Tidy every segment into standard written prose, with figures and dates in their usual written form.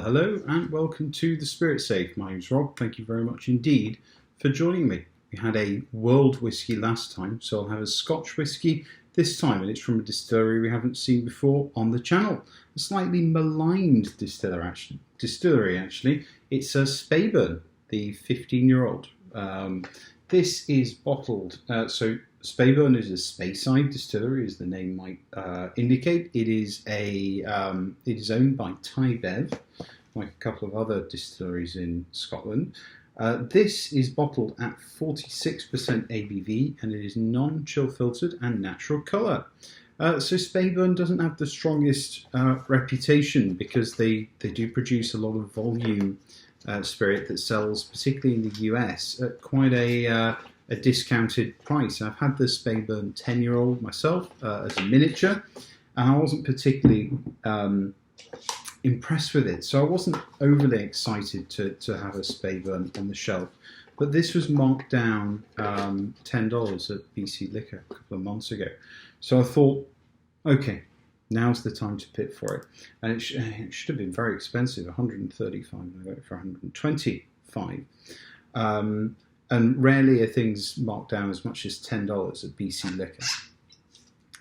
Well, hello and welcome to the Spirit Safe. My name's Rob. Thank you very much indeed for joining me. We had a world whisky last time, so I'll have a Scotch whisky this time, and it's from a distillery we haven't seen before on the channel. A slightly maligned distillery, actually. It's a Speyburn, the 15-year-old. This is bottled. So Speyburn is a Speyside distillery, as the name might indicate. It is owned by Bev, like a couple of other distilleries in Scotland. This is bottled at 46% ABV, and it is non-chill filtered and natural colour. So Speyburn doesn't have the strongest reputation because they do produce a lot of volume spirit that sells, particularly in the US, at quite a discounted price. I've had the Speyburn 10-year-old myself as a miniature, and I wasn't particularly impressed with it, so I wasn't overly excited to have a Speyburn on the shelf. But this was marked down $10 at BC Liquor a couple of months ago, so I thought, okay, now's the time to pit for it. And it should have been very expensive, $135. I got it for $125. And rarely are things marked down as much as $10 at BC Liquor.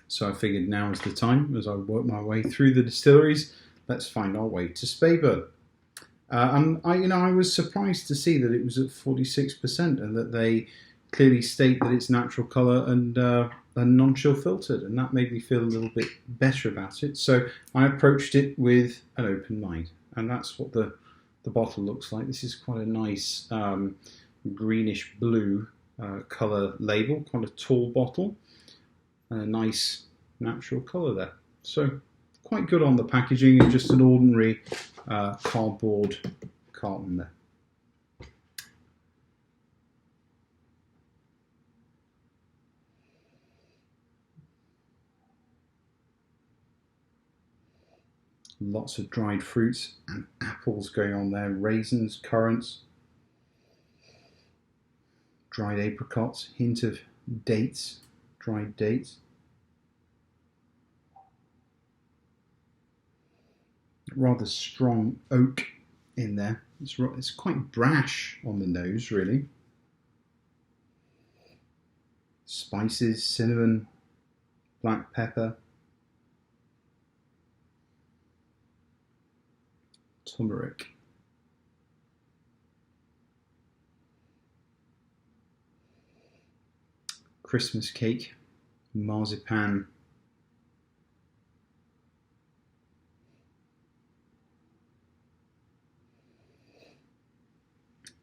So I figured now is the time, as I work my way through the distilleries, let's find our way to Speyburn. I was surprised to see that it was at 46% and that they clearly state that it's natural colour and non-chill filtered, and that made me feel a little bit better about it. So I approached it with an open mind, and that's what the bottle looks like. This is quite a nice greenish blue colour label, quite a tall bottle, and a nice natural colour there. So quite good on the packaging, and just an ordinary cardboard carton there. Lots of dried fruits and apples going on there, raisins, currants, dried apricots, hint of dates, dried dates. Rather strong oak in there. It's quite brash on the nose, really. Spices, cinnamon, black pepper, turmeric. Christmas cake, marzipan,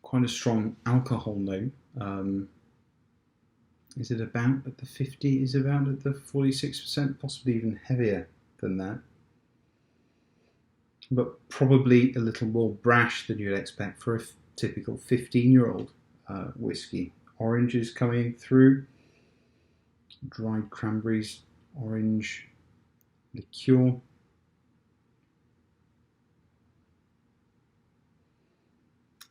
quite a strong alcohol note. Is it about at the 50? Is it about at the 46%? Possibly even heavier than that. But probably a little more brash than you'd expect for a typical 15-year-old whiskey. Oranges coming through, dried cranberries, orange liqueur.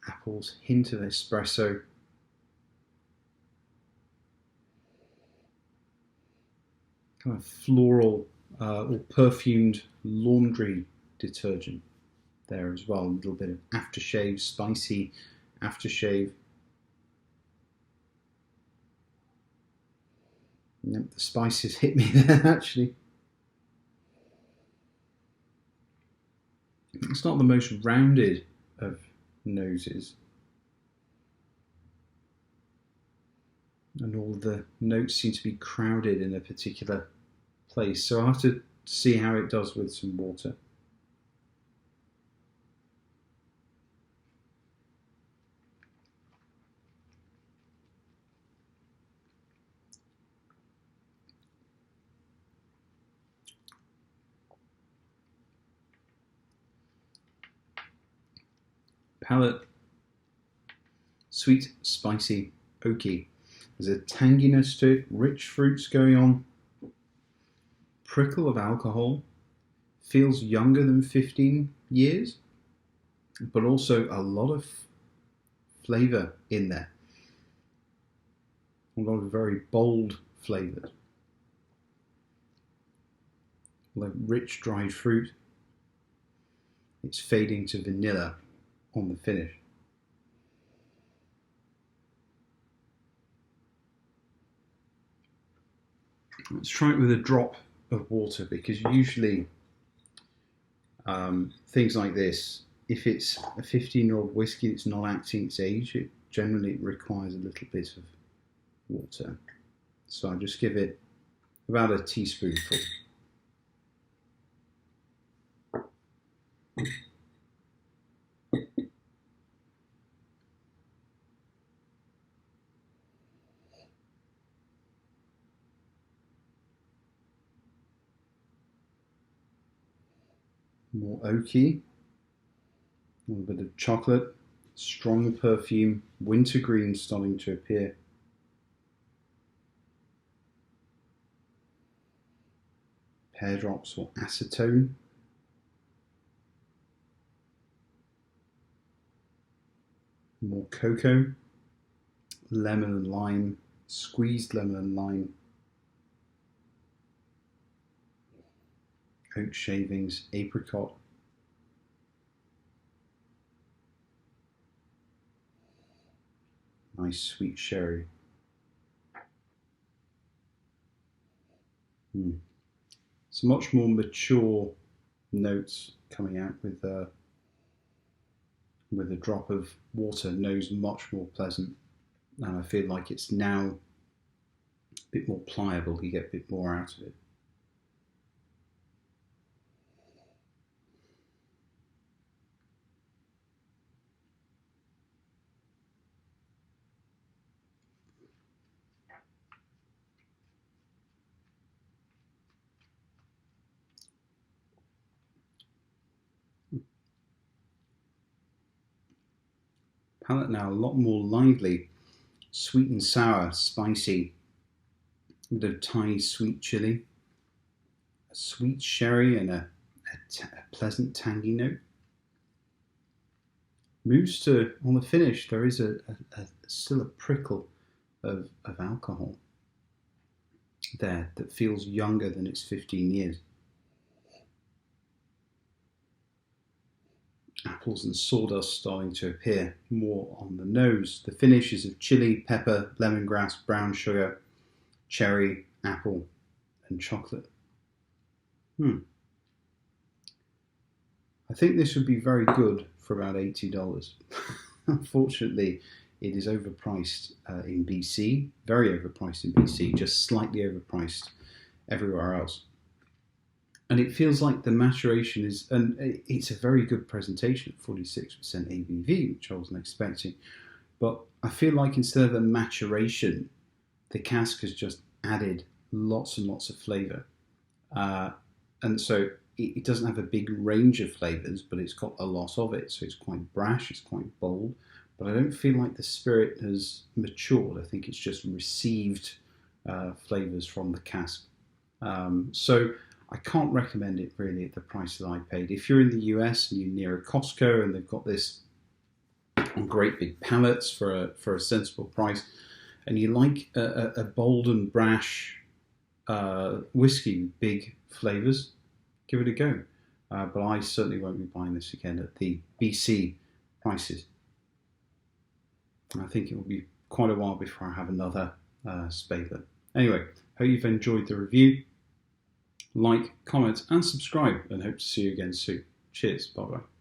Apples, hint of espresso. Kind of floral or perfumed laundry detergent there as well. A little bit of aftershave, spicy aftershave. Yep, the spices hit me there actually. It's not the most rounded of noses, and all the notes seem to be crowded in a particular place, so I'll have to see how it does with some water. Palate, sweet, spicy, oaky. There's a tanginess to it, rich fruits going on, prickle of alcohol, feels younger than 15 years, but also a lot of flavour in there. A lot of very bold flavours. Like rich dried fruit, it's fading to vanilla on the finish. Let's try it with a drop of water, because usually things like this, if it's a 15-year-old whiskey that's not acting its age, it generally requires a little bit of water. So I just give it about a teaspoonful. More oaky, a little bit of chocolate, strong perfume, wintergreen starting to appear. Pear drops or acetone. More cocoa, lemon and lime, squeezed lemon and lime, oak shavings, apricot, nice sweet sherry. It's much more mature notes coming out with a drop of water. Nose much more pleasant, and I feel like it's now a bit more pliable. You get a bit more out of it. Palate now a lot more lively, sweet and sour, spicy, a bit of Thai sweet chili, a sweet sherry, and a pleasant tangy note. Moves to, on the finish, there is still a prickle of alcohol there that feels younger than its 15 years. Apples and sawdust starting to appear more on the nose. The finish is of chili, pepper, lemongrass, brown sugar, cherry, apple, and chocolate. I think this would be very good for about $80. Unfortunately, it is overpriced in BC, very overpriced in BC, just slightly overpriced everywhere else. And it feels like the maturation is, and it's a very good presentation at 46% ABV, which I wasn't expecting. But I feel like instead of a maturation, the cask has just added lots and lots of flavour. And so it doesn't have a big range of flavours, but it's got a lot of it. So it's quite brash, it's quite bold. But I don't feel like the spirit has matured. I think it's just received flavours from the cask. So I can't recommend it really at the price that I paid. If you're in the US and you're near a Costco and they've got this on great big pallets for a sensible price, and you like a bold and brash whiskey with big flavours, give it a go. But I certainly won't be buying this again at the BC prices. I think it will be quite a while before I have another Speyburn. Anyway, hope you've enjoyed the review. Like, comment and subscribe, and hope to see you again soon. Cheers, bye bye.